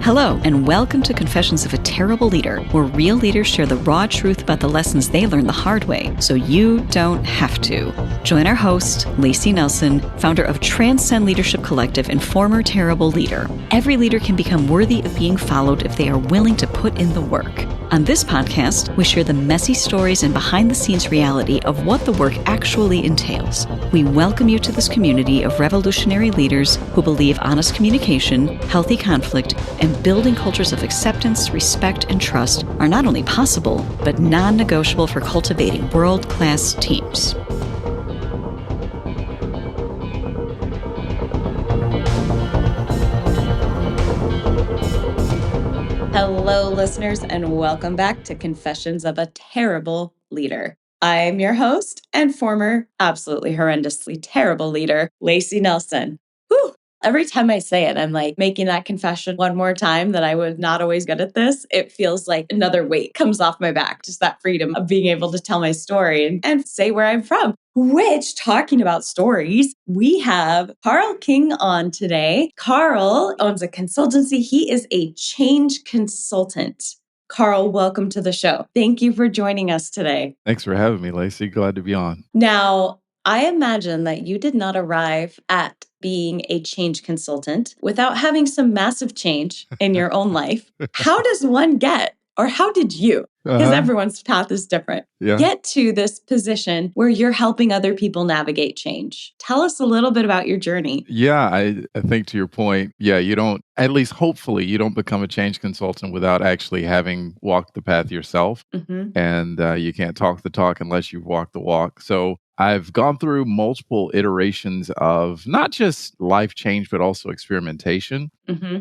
Hello, and welcome to Confessions of a Terrible Leader, where real leaders share the raw truth about the lessons they learned the hard way, so you don't have to. Join our host, Layci Nelson, founder of Transcend Leadership Collective and former terrible leader. Every leader can become worthy of being followed if they are willing to put in the work. On this podcast, we share the messy stories and behind-the-scenes reality of what the work actually entails. We welcome you to this community of revolutionary leaders who believe honest communication, healthy conflict, and building cultures of acceptance, respect, and trust are not only possible, but non-negotiable for cultivating world-class teams. Hello, listeners, and welcome back to Confessions of a Terrible Leader. I'm your host and former, absolutely horrendously terrible leader, Layci Nelson. Whew. Every time I say it, I'm like making that confession one more time that I was not always good at this. It feels like another weight comes off my back, just that freedom of being able to tell my story and say where I'm from. Which, talking about stories, we have Carl King on today. Carl owns a consultancy. He is a change consultant. Carl, welcome to the show. Thank you for joining us today. Thanks for having me, Layci. Glad to be on. Now, I imagine that you did not arrive at being a change consultant without having some massive change in your own life. How does one get, or how did you, because everyone's path is different, get to this position where you're helping other people navigate change? Tell us a little bit about your journey. Yeah, I think to your point, you don't, at least hopefully, you don't become a change consultant without actually having walked the path yourself. And you can't talk the talk unless you've walked the walk. So I've gone through multiple iterations of not just life change, but also experimentation.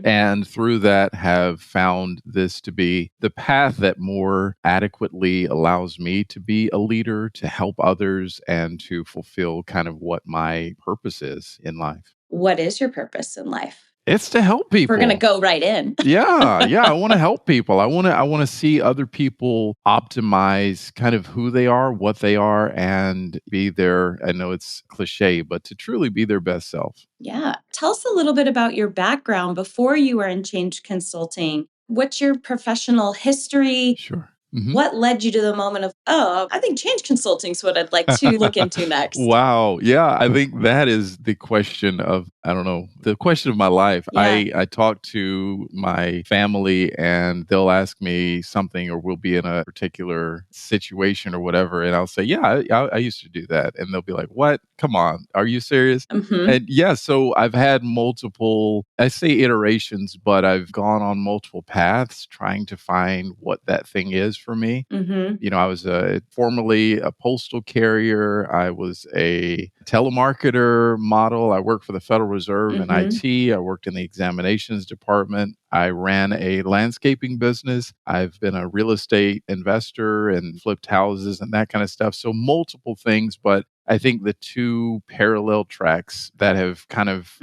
And through that have found this to be the path that more adequately allows me to be a leader, to help others, and to fulfill kind of what my purpose is in life. What is your purpose in life? It's to help people. We're going to go right in. Yeah. I want to help people. I want to see other people optimize kind of who they are, what they are, and be their, I know it's cliche, but to truly be their best self. Yeah. Tell us a little bit about your background before you were in change consulting. What's your professional history? Sure. What led you to the moment of, I think change consulting is what I'd like to look into next? Wow. Yeah. I think that is the question of, the question of my life. Yeah. I talk to my family and they'll ask me something, or we'll be in a particular situation or whatever. And I'll say, I used to do that. And they'll be like, what? Come on. Are you serious? And so I've had multiple, I say iterations, but I've gone on multiple paths trying to find what that thing is for me. I was formerly a postal carrier. I was a telemarketer model. I worked for the Federal Reserve in IT. I worked in the examinations department. I ran a landscaping business. I've been a real estate investor and flipped houses and that kind of stuff. So multiple things, but I think the two parallel tracks that have kind of,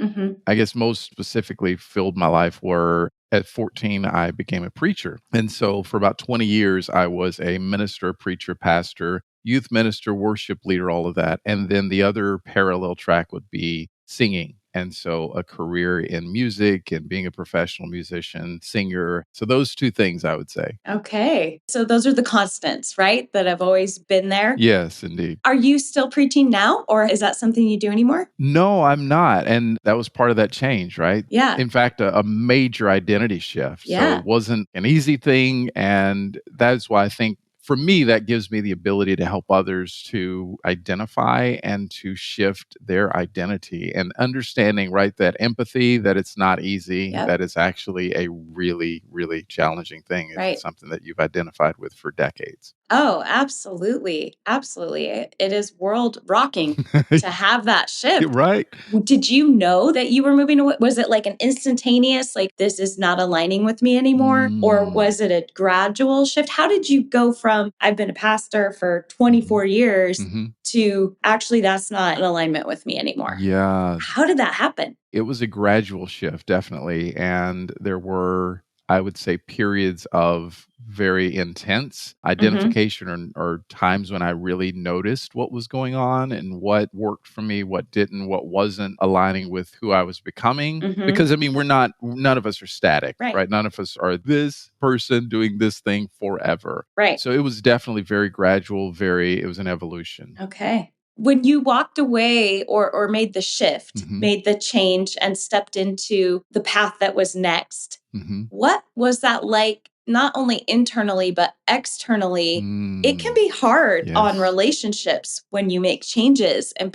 I guess, most specifically filled my life were at 14, I became a preacher. And so for about 20 years, I was a minister, preacher, pastor, youth minister, worship leader, all of that. And then the other parallel track would be singing. And so a career in music and being a professional musician, singer. So those two things, I would say. Okay. So those are the constants, right? That have always been there? Yes, indeed. Are you still preaching now, or is that something you do anymore? No, I'm not. And that was part of that change, right? Yeah. In fact, a major identity shift. Yeah. So it wasn't an easy thing. And that's why I think for me, that gives me the ability to help others to identify and to shift their identity and understanding, right, that empathy, that it's not easy, that it's actually a really, really challenging thing. If it's something that you've identified with for decades. Oh, absolutely. Absolutely. It is world rocking to have that shift. Right. Did you know that you were moving away? Was it like an instantaneous, like, this is not aligning with me anymore? Or was it a gradual shift? How did you go from, I've been a pastor for 24 years to actually that's not in alignment with me anymore? Yeah. How did that happen? It was a gradual shift, definitely. And there were I would say, periods of very intense Mhm. identification or times when I really noticed what was going on and what worked for me, what didn't, what wasn't aligning with who I was becoming. Mhm. Because I mean, none of us are static, Right. right? None of us are this person doing this thing forever. Right. So it was definitely very gradual, it was an evolution. Okay. When you walked away or made the shift, Hmm. made the change and stepped into the path that was next, Hmm. what was that like, not only internally, but externally? It can be hard on Yes. relationships when you make changes and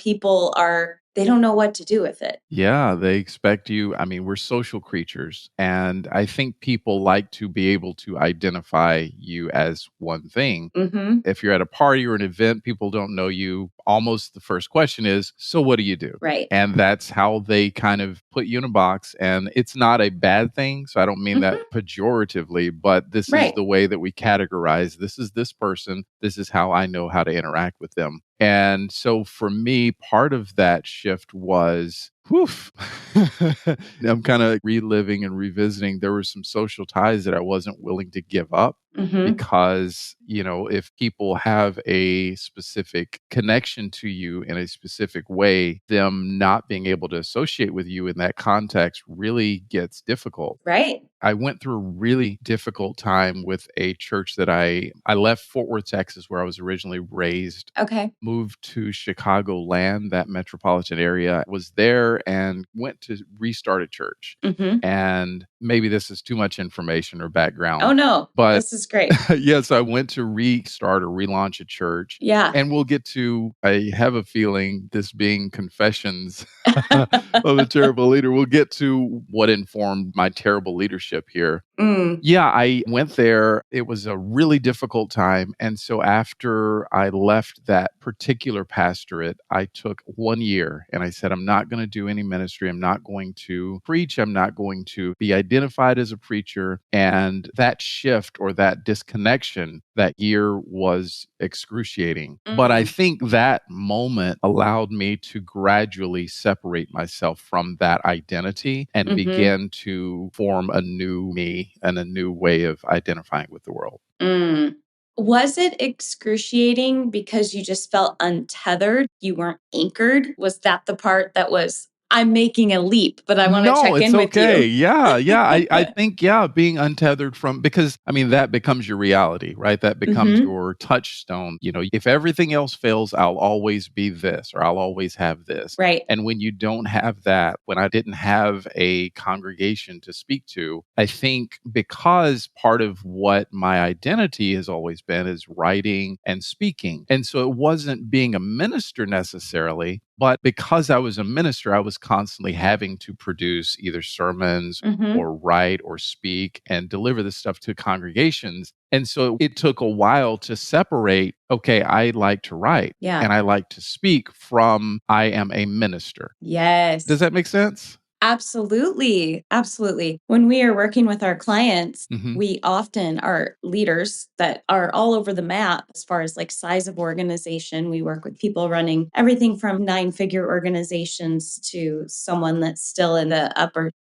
they don't know what to do with it. Yeah, they expect you. I mean, we're social creatures, and I think people like to be able to identify you as one thing. Mm-hmm. If you're at a party or an event, people don't know you. Almost the first question is, so what do you do? Right. And that's how they kind of put you in a box. And it's not a bad thing. So I don't mean that Mm-hmm. pejoratively, but this is Right. the way that we categorize this is this person. This is how I know how to interact with them. And so for me, part of that shift was, woof. I'm kind of reliving and revisiting. There were some social ties that I wasn't willing to give up Mm-hmm. because, if people have a specific connection to you in a specific way, them not being able to associate with you in that context really gets difficult. Right. I went through a really difficult time with a church that I left Fort Worth, Texas, where I was originally raised, Okay. moved to Chicagoland, that metropolitan area, was there and went to restart a church. Mm-hmm. And maybe this is too much information or Oh, background, no. but This is great. yes, I went to restart or relaunch a church. Yeah. And we'll get to, I have a feeling, this being confessions of a terrible leader, we'll get to what informed my terrible leadership here. Mm. Yeah, I went there. It was a really difficult time. And so after I left that particular pastorate, I took 1 year and I said, I'm not going to do any ministry. I'm not going to preach. I'm not going to be identified as a preacher. And that shift or that disconnection that year was excruciating. But I Mm. think that moment allowed me to gradually separate myself from that identity and Mm-hmm. begin to form a new me and a new way of identifying with the world. Mm. Was it excruciating because you just felt untethered? You weren't anchored? Was that the part that was, I'm making a leap, but I want to No, check it's in with okay. you? Yeah, yeah. I think, yeah, being untethered from, because I mean, that becomes your reality, right? That becomes Mm-hmm. your touchstone. If everything else fails, I'll always be this or I'll always have this. Right. And when you don't have that, when I didn't have a congregation to speak to, I think because part of what my identity has always been is writing and speaking. And so it wasn't being a minister necessarily, but because I was a minister, I was constantly having to produce either sermons Mm-hmm. or write or speak and deliver this stuff to congregations. And so it took a while to separate, okay, I like to write Yeah. and I like to speak from I am a minister. Does Yes. that make sense? Absolutely. Absolutely. When we are working with our clients, Hmm. we often are leaders that are all over the map as far as like size of organization. We work with people running everything from 9-figure organizations to someone that's still in the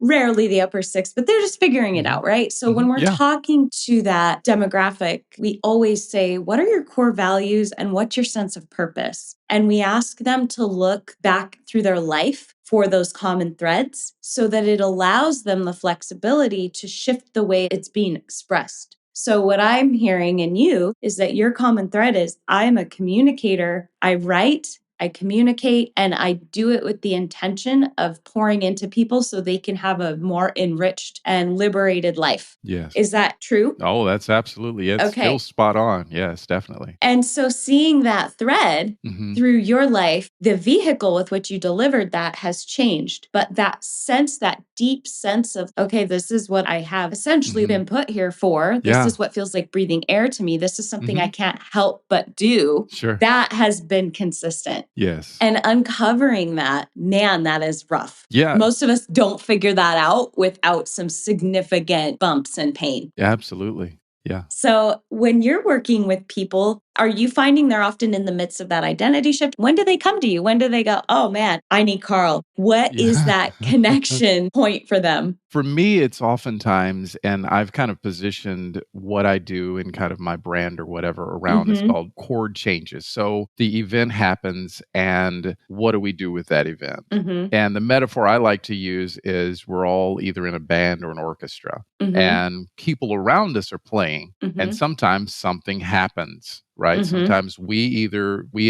rarely the upper six, but they're just figuring it Hmm. out, right? So Hmm. when we're Yeah. talking to that demographic, we always say, what are your core values and what's your sense of purpose? And we ask them to look back through their life for those common threads so that it allows them the flexibility to shift the way it's being expressed. So, what I'm hearing in you is that your common thread is I am a communicator. I write, I communicate, and I do it with the intention of pouring into people so they can have a more enriched and liberated life. Yes. Is that true? Oh, that's absolutely. It Okay. feels spot on. Yes, definitely. And so seeing that thread Hmm. through your life, the vehicle with which you delivered that has changed. But that sense, that deep sense of, okay, this is what I have essentially Hmm. been put here for. This Yeah. is what feels like breathing air to me. This is something I Hmm. can't help but do. Sure. That has been consistent. Yes. And uncovering that, man, that is rough. Yeah. Most of us don't figure that out without some significant bumps and pain. Absolutely. Yeah. So when you're working with people, Are you finding they're often in the midst of that identity shift? When do they come to you? When do they go, oh man, I need Carl? What is Yeah. that connection point for them? For me, it's oftentimes, and I've kind of positioned what I do in kind of my brand or whatever around, it's Mhm. called chord changes. So the event happens, and what do we do with that event? Mhm. And the metaphor I like to use is we're all either in a band or an orchestra, Mhm. and people around us are playing, and Mhm. sometimes something happens. Right. Mhm. Sometimes we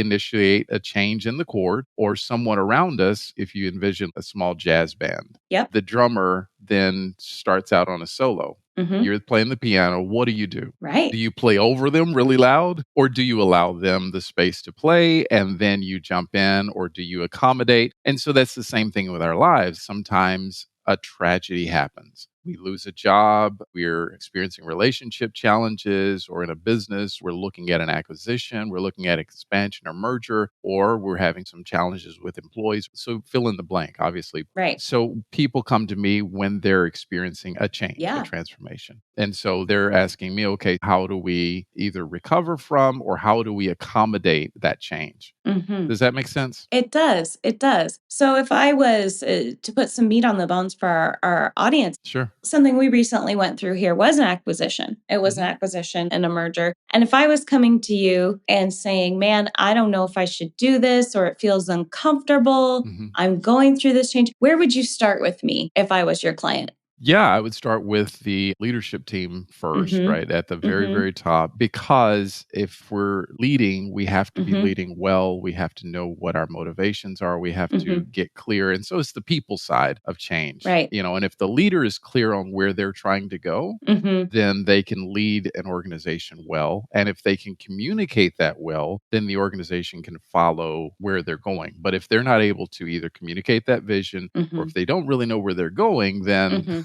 initiate a change in the chord, or someone around us, if you envision a small jazz band, Yep. the drummer then starts out on a solo. Mhm. You're playing the piano. What do you do? Right. Do you play over them really loud, or do you allow them the space to play and then you jump in, or do you accommodate? And so that's the same thing with our lives. Sometimes a tragedy happens. We lose a job, we're experiencing relationship challenges, or in a business, we're looking at an acquisition, we're looking at expansion or merger, or we're having some challenges with employees. So fill in the blank, obviously. Right. So people come to me when they're experiencing a change, a Yeah. transformation. And so they're asking me, okay, how do we either recover from or how do we accommodate that change? Mhm. Does that make sense? It does. It does. So if I was to put some meat on the bones for our audience, Sure. something we recently went through here was an acquisition. It was an Mhm. acquisition and a merger. And if I was coming to you and saying, man, I don't know if I should do this or it feels uncomfortable, Mhm. I'm going through this change, where would you start with me if I was your client? Yeah, I would start with the leadership team first, Mhm. right? At the very, Mhm. very top. Because if we're leading, we have to be Mhm. leading well. We have to know what our motivations are. We have to Mhm. get clear. And so it's the people side of change, Right. And if the leader is clear on where they're trying to go, Mhm. then they can lead an organization well. And if they can communicate that well, then the organization can follow where they're going. But if they're not able to either communicate that vision, or if Mhm. they don't really know where they're going, then Mhm.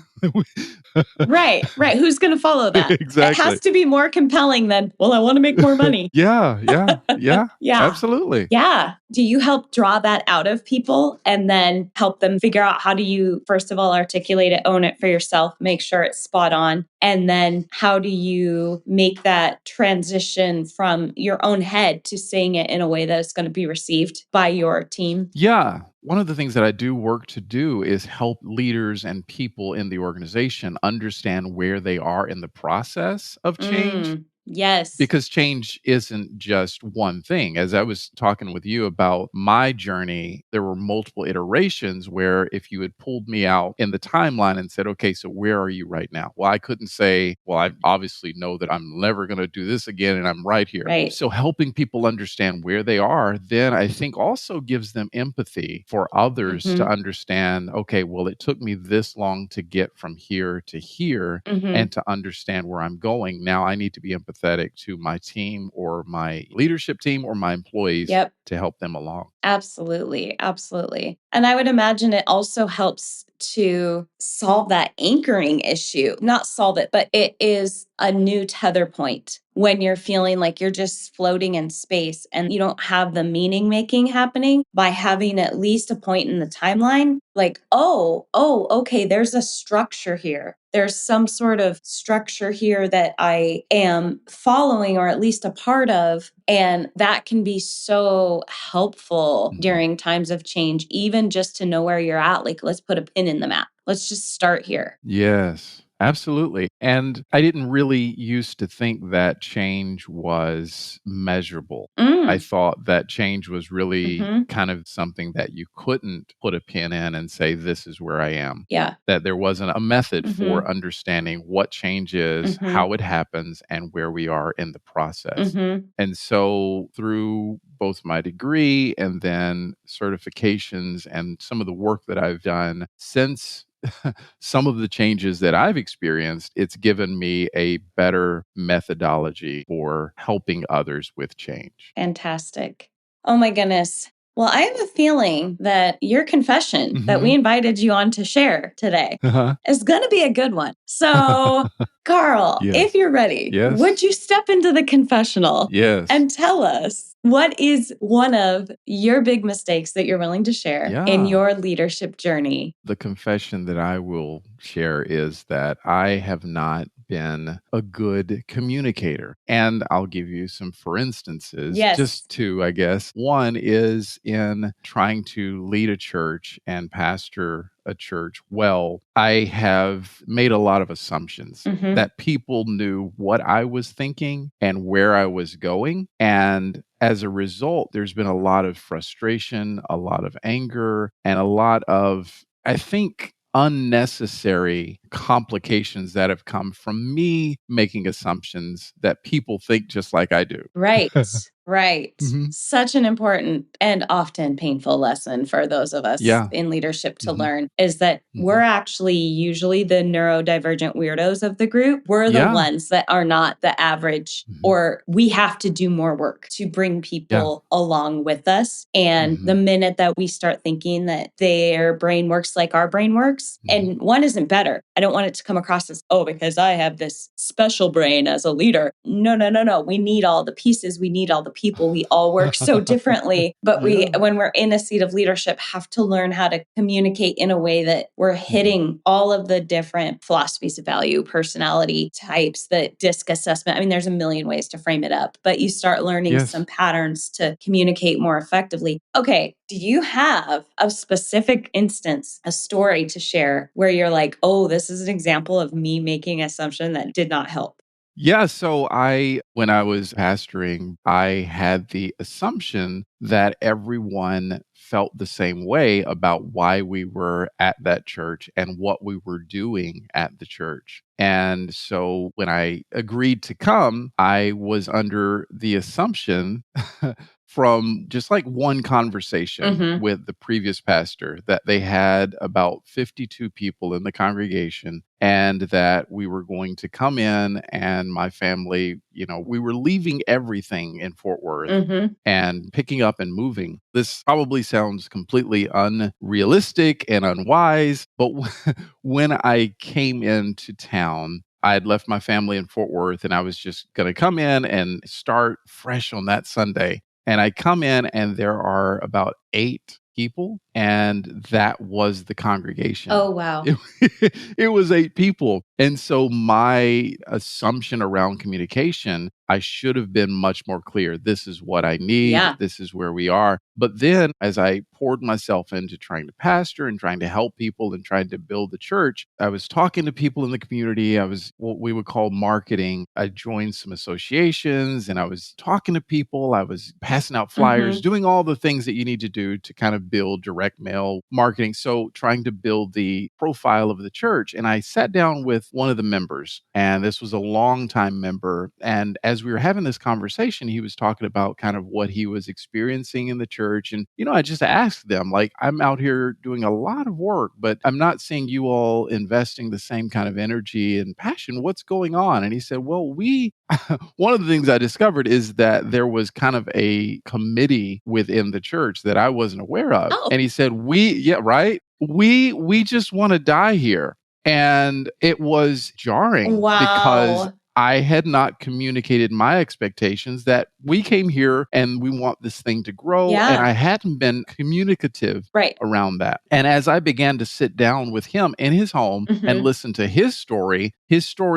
Right, right. Who's going to follow that? It exactly. has to be more compelling than, well, I want to make more money. Yeah, yeah, yeah, Yeah. absolutely. Yeah. Do you help draw that out of people and then help them figure out how do you, first of all, articulate it, own it for yourself, make sure it's spot on? And then how do you make that transition from your own head to saying it in a way that is going to be received by your team? Yeah. One of the things that I do work to do is help leaders and people in the organization understand where they are in the process of change. Yes. Because change isn't just one thing. As I was talking with you about my journey, there were multiple iterations where if you had pulled me out in the timeline and said, okay, so where are you right now? Well, I couldn't say, well, I obviously know that I'm never going to do this again and I'm right here. Right. So helping people understand where they are, then I think also gives them empathy for others to Mhm. understand, okay, well, it took me this long to get from here to here Mhm. and to understand where I'm going. Now I need to be empathetic to my team or my leadership team or my employees Yep. to help them along. Absolutely. Absolutely. And I would imagine it also helps to solve that anchoring issue. Not solve it, but it is a new tether point when you're feeling like you're just floating in space and you don't have the meaning making happening by having at least a point in the timeline. Like, okay, there's a structure here. There's some sort of structure here that I am following or at least a part of. And that can be so helpful Mhm. during times of change, even just to know where you're at. Like, let's put a pin in the map. Let's just start here. Yes, absolutely. And I didn't really used to think that change was measurable. I Mm. thought that change was really Hmm. kind of something that you couldn't put a pin in and say, this is where I am. Yeah. That there wasn't a method Hmm. for understanding what change is, Hmm. how it happens, and where we are in the process. Hmm. And so, through both my degree and then certifications and some of the work that I've done since some of the changes that I've experienced, it's given me a better methodology for helping others with change. Fantastic. Oh my goodness. Well, I have a feeling that your confession that we Hmm. invited you on to share today Uh-huh. is going to be a good one. So, Carl, if Yes. you're ready, Yes. would you step into the confessional Yes. and tell us what is one of your big mistakes that you're willing to share in Yeah. your leadership journey? The confession that I will share is that I have not been a good communicator. And I'll give you some for instances, Yes. just two, I guess. One is in trying to lead a church and pastor a church well. I have made a lot of assumptions that people knew what I was thinking and where I was going. And as a result, there's been a lot of frustration, a lot of anger, and a lot of, I think, unnecessary complications that have come from me making assumptions that people think just like I do. Right. Right. Mhm. Such an important and often painful lesson for those of us Yeah. in leadership to Mhm. learn is that we're Mhm. actually usually the neurodivergent weirdos of the group. We're the Yeah. ones that are not the average, Mhm. or we have to do more work to bring Yeah. people along with us. And the Mhm. minute that we start thinking that their brain works like our brain works, Mhm. and one isn't better. I don't want it to come across as, oh, because I have this special brain as a leader. No, no, no, no. We need all the pieces. We need all the people. We all work so differently. But Yeah. when we're in a seat of leadership, have to learn how to communicate in a way that we're hitting all of the different philosophies of value, personality types, the DISC assessment. I mean, there's a million ways to frame it up, but you start learning Yes. some patterns to communicate more effectively. Okay. Do you have a specific instance, a story to share where you're like, oh, this is an example of me making an assumption that did not help? Yeah, so when I was pastoring, I had the assumption that everyone felt the same way about why we were at that church and what we were doing at the church. And so when I agreed to come, I was under the assumption from just like one conversation with the previous pastor that they had about 52 people in the congregation and that we were going to come in and my family, we were leaving everything in Fort Worth and picking up and moving. This probably sounds completely unrealistic and unwise, but when I came into town, I had left my family in Fort Worth and I was just going to come in and start fresh on that Sunday. And I come in and there are about 8 people, and that was the congregation. Oh, wow. It was 8 people. And so my assumption around communication, I should have been much more clear. This is what I need. Yeah. This is where we are. But then as I poured myself into trying to pastor and trying to help people and trying to build the church, I was talking to people in the community. I was what we would call marketing. I joined some associations and I was talking to people. I was passing out flyers, doing all the things that you need to do to kind of build direct mail marketing. So trying to build the profile of the church. And I sat down with one of the members, and this was a longtime member. And as we were having this conversation, he was talking about kind of what he was experiencing in the church. And, I just asked them, like, I'm out here doing a lot of work, but I'm not seeing you all investing the same kind of energy and passion. What's going on? And he said, well, one of the things I discovered is that there was kind of a committee within the church that I wasn't aware of. Oh. And he said, yeah, right. We just want to die here. And it was jarring because Wow. I had not communicated my expectations that we came here and we want this thing to grow. Yeah. And I hadn't been communicative Right. around that. And as I began to sit down with him in his home and listen to his story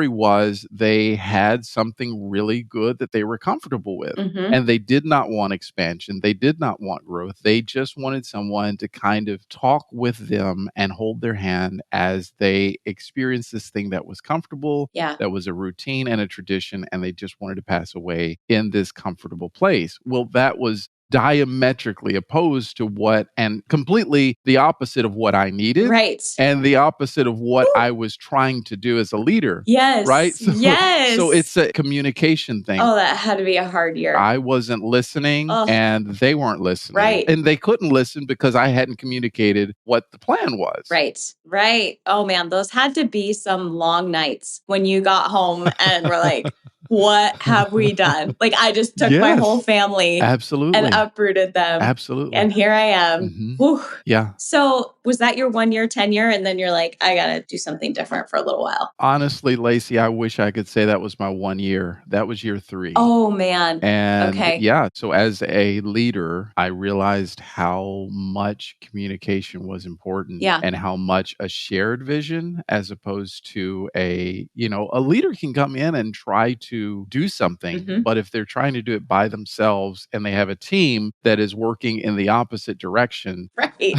was they had something really good that they were comfortable with. And they did not want expansion. They did not want growth. They just wanted someone to kind of talk with them and hold their hand as they experienced this thing that was comfortable, Yeah. that was a routine and a tradition, and they just wanted to pass away in this comfortable place. Well, that was diametrically opposed to and completely the opposite of what I needed. Right. And the opposite of what I was trying to do as a leader. Yes. Right? Yes. So it's a communication thing. Oh, that had to be a hard year. I wasn't listening and they weren't listening. Right. And they couldn't listen because I hadn't communicated what the plan was. Right. Right. Oh man, those had to be some long nights when you got home and were like, what have we done? Like, I just took my whole Yes, family and absolutely. uprooted them. Absolutely. And here I am. Mhm. Whew. Yeah. So was that your 1 year tenure? And then you're like, I got to do something different for a little while. Honestly, Lacey, I wish I could say that was my 1 year. That was year 3. Oh, man. And Okay. yeah, so as a leader, I realized how much communication was important Yeah. and how much a shared vision as opposed to a leader can come in and try to do something, Mhm. but if they're trying to do it by themselves and they have a team that is working in the opposite direction, Right.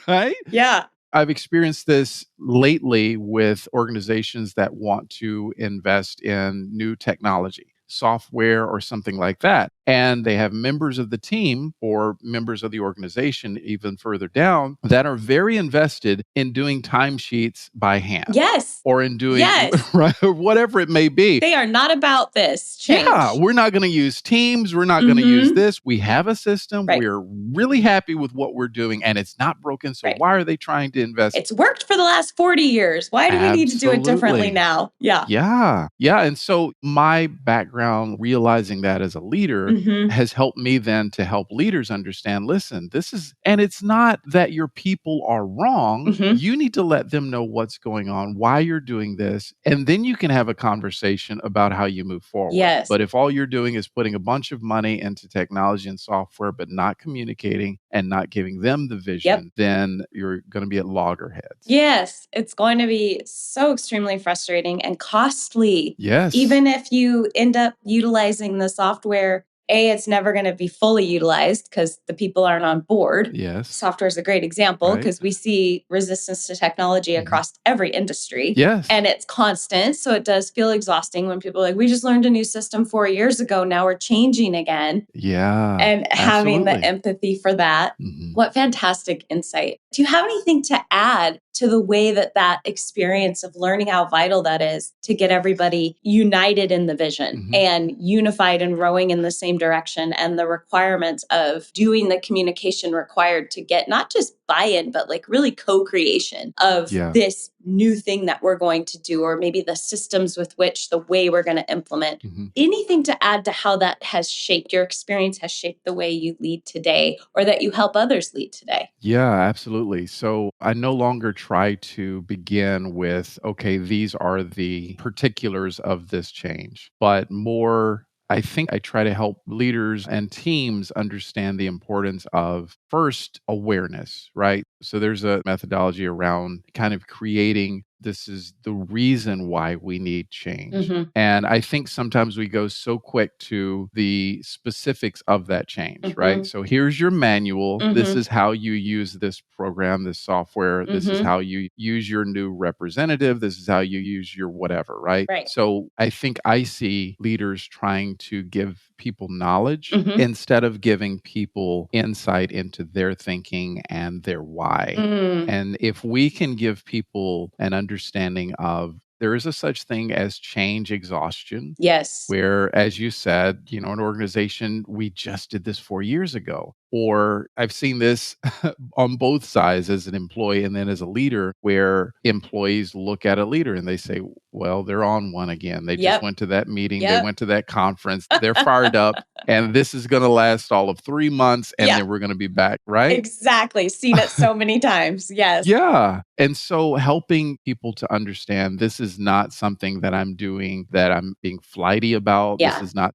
right? Yeah. I've experienced this lately with organizations that want to invest in new technology, software or something like that. And they have members of the team or members of the organization, even further down, that are very invested in doing timesheets by hand Yes. or in doing Yes. right, or whatever it may be. They are not about this Yeah, change. we're not going to use Teams. We're not going to use Mhm. this. We have a system. Right. We're really happy with what we're doing and it's not broken. So Right. why are they trying to invest? It's worked for the last 40 years. Why do we need to do it differently Absolutely. now? Yeah. Yeah. Yeah. And so my background, realizing that as a leader, Mhm. has helped me then to help leaders understand listen, and it's not that your people are wrong. Mhm. You need to let them know what's going on, why you're doing this. And then you can have a conversation about how you move forward. Yes. But if all you're doing is putting a bunch of money into technology and software, but not communicating and not giving them the vision, then you're going to be at loggerheads. Yes, it's going to be so extremely frustrating and costly. Yes. Even if you end up utilizing the software, it's never going to be fully utilized because the people aren't on board. Yes. Software is a great example Right. because we see resistance to technology Mhm. across every industry. Yes. And it's constant. So it does feel exhausting when people are like, we just learned a new system 4 years ago. Now we're changing again. Yeah. And having the Absolutely. empathy for that. Mhm. What fantastic insight. Do you have anything to add to the way that that experience of learning how vital that is to get everybody united in the vision Mhm. and unified and rowing in the same direction and the requirements of doing the communication required to get not just buy-in, but like really co-creation of Yeah. this new thing that we're going to do, or maybe the systems with which the way we're going to implement. Mhm. Anything to add to how that has shaped your experience, has shaped the way you lead today, or that you help others lead today? Yeah, absolutely. So I no longer try to begin with, okay, these are the particulars of this change, but more, I think I try to help leaders and teams understand the importance of first awareness, right? So there's a methodology around kind of creating this is the reason why we need change. Mhm. And I think sometimes we go so quick to the specifics of that change, right? Mhm. So here's your manual. This Mhm. is how you use this program, this software. This is Mhm. how you use your new representative. This is how you use your whatever, right? Right. So I think I see leaders trying to give people knowledge Mhm. instead of giving people insight into their thinking and their why. Mm. And if we can give people an understanding of there is a such thing as change exhaustion, Yes. where, as you said, an organization, we just did this 4 years ago. Or I've seen this on both sides as an employee and then as a leader, where employees look at a leader and they say, well, they're on one again. They just Yep. went to that meeting, they Yep. went to that conference, they're fired up, and this is going to last all of 3 months and Yeah. then we're going to be back, right? Exactly. Seen it so many times. Yes. Yeah. And so helping people to understand this is not something that I'm doing that I'm being flighty about. This Yeah. is not,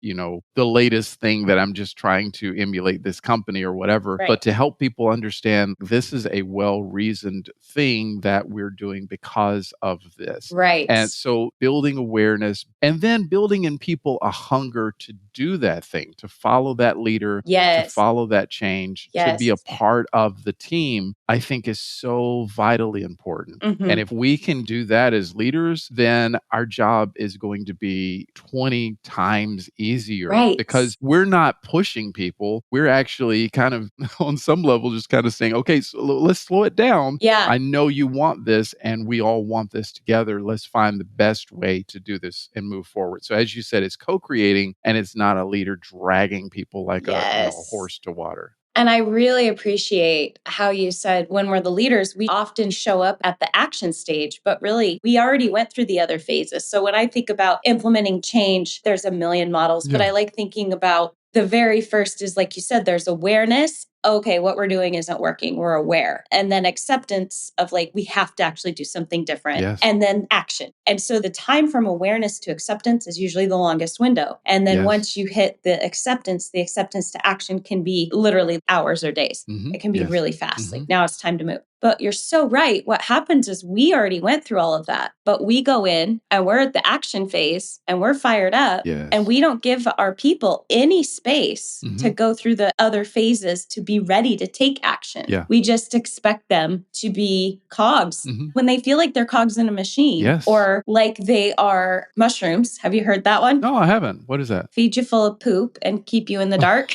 the latest thing that I'm just trying to emulate this company or whatever, Right. but to help people understand this is a well-reasoned thing that we're doing because of this. Right. And so building awareness and then building in people a hunger to do that thing, to follow that leader, to Yes. follow that change, to be a Yes. part of the team, I think is so vitally important. Mhm. And if we can do that as leaders, then our job is going to be 20 times easier Right. because we're not pushing people. We're actually kind of on some level just kind of saying, okay, so let's slow it down. Yeah. I know you want this and we all want this together. Let's find the best way to do this and move forward. So as you said, it's co-creating and it's not a leader dragging people like a Yes. horse to water. And I really appreciate how you said when we're the leaders, we often show up at the action stage, but really we already went through the other phases. So when I think about implementing change, there's a million models, but I like thinking about the very first is, like you said, there's awareness. Okay, what we're doing isn't working. We're aware. And then acceptance of like, we have to actually do something different. Yes. And then action. And so the time from awareness to acceptance is usually the longest window. And then once you hit the acceptance to action can be literally hours or days. It can be really fast. Like now it's time to move. But you're so right. What happens is we already went through all of that, but we go in and we're at the action phase and we're fired up and we don't give our people any space to go through the other phases to be ready to take action. We just expect them to be cogs when they feel like they're cogs in a machine or like they are mushrooms. Have you heard that one? No, I haven't. What is that? Feed you full of poop and keep you in the dark.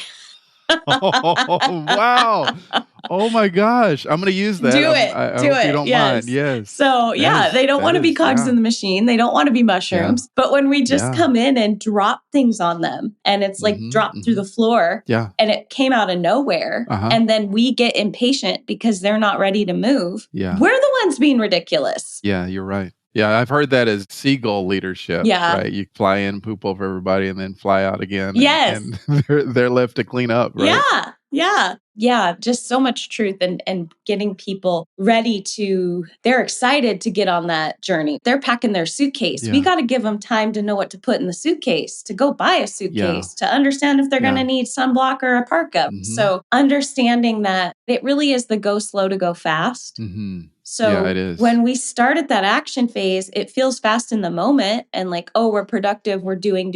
Oh, wow. Oh my gosh. I'm going to use that. Do it. I hope you don't mind. Yes. So they don't want to be cogs in the machine. They don't want to be mushrooms. But when we just come in and drop things on them and it's like dropped through the floor and it came out of nowhere and then we get impatient because they're not ready to move. We're the ones being ridiculous. Yeah, you're right. Yeah, I've heard that as seagull leadership. Right. You fly in, poop over everybody, and then fly out again. And they're left to clean up. Right? Yeah. Just so much truth and getting people ready they're excited to get on that journey. They're packing their suitcase. We got to give them time to know what to put in the suitcase, to go buy a suitcase, to understand if they're going to need sunblock or a park up. So understanding that it really is the go slow to go fast. So it is. When we start at that action phase, it feels fast in the moment and like, oh, we're productive, we're doing.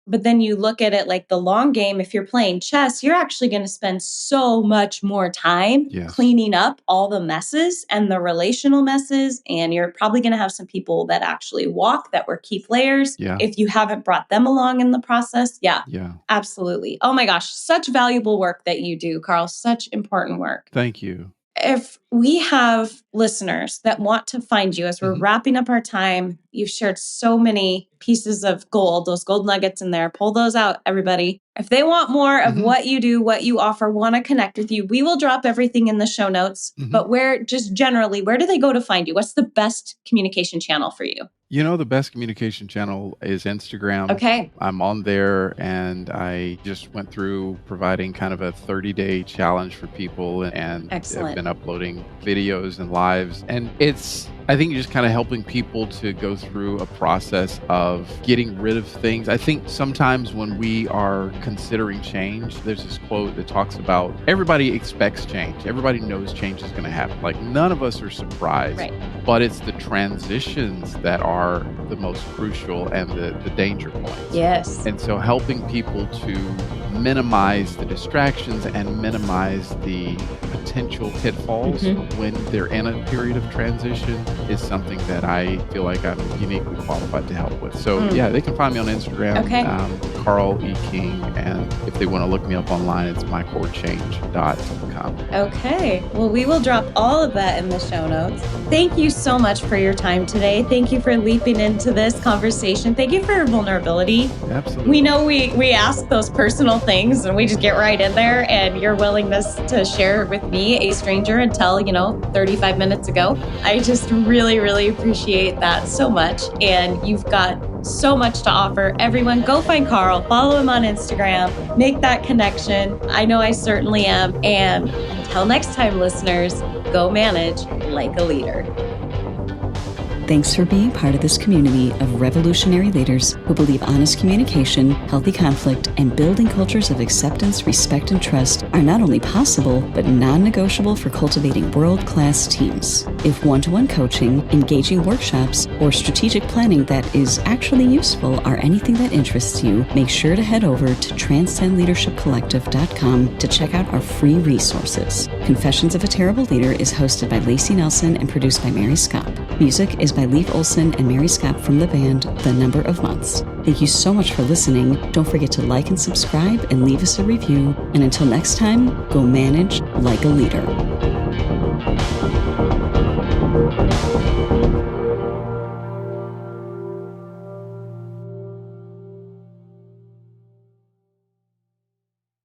But then you look at it like the long game. If you're playing chess, you're actually going to spend so much more time cleaning up all the messes and the relational messes. And you're probably going to have some people that actually walk that were key players. If you haven't brought them along in the process. Absolutely. Oh my gosh. Such valuable work that you do, Carl. Such important work. Thank you. If we have listeners that want to find you as we're wrapping up our time, you've shared so many pieces of gold, those gold nuggets in there. Pull those out, everybody. If they want more of what you do, what you offer, want to connect with you, we will drop everything in the show notes. But where do they go to find you? What's the best communication channel for you? You know, the best communication channel is Instagram. Okay. I'm on there and I just went through providing kind of a 30-day challenge for people and Excellent. I've been uploading videos and lives. And it's, I think, just kind of helping people to go through a process of getting rid of things. I think sometimes when we are considering change, there's this quote that talks about everybody expects change. Everybody knows change is going to happen. Like none of us are surprised. Right. But it's the transitions that are the most crucial and the danger points. Yes. And so helping people to minimize the distractions and minimize the potential pitfalls when they're in a period of transition is something that I feel like I'm uniquely qualified to help with. So they can find me on Instagram, Carl E. King, and if they want to look me up online, it's mycorechange.com. Okay. Well, we will drop all of that in the show notes. Thank you so much for your time today. Thank you for leaping into this conversation. Thank you for your vulnerability. Absolutely. We know we ask those personal things and we just get right in there, and your willingness to share with me, a stranger, until 35 minutes ago. I just really, really appreciate that so much. And you've got so much to offer. Everyone, go find Carl, follow him on Instagram, make that connection. I know I certainly am. And until next time, listeners, go manage like a leader. Thanks for being part of this community of revolutionary leaders who believe honest communication, healthy conflict, and building cultures of acceptance, respect, and trust are not only possible, but non-negotiable for cultivating world-class teams. If one-to-one coaching, engaging workshops, or strategic planning that is actually useful are anything that interests you, make sure to head over to transcendleadershipcollective.com to check out our free resources. Confessions of a Terrible Leader is hosted by Layci Nelson and produced by Mary Scott. Music is by Leif Olson and Mary Scott from the band The Number of Months. Thank you so much for listening. Don't forget to like and subscribe and leave us a review. And until next time, go manage like a leader.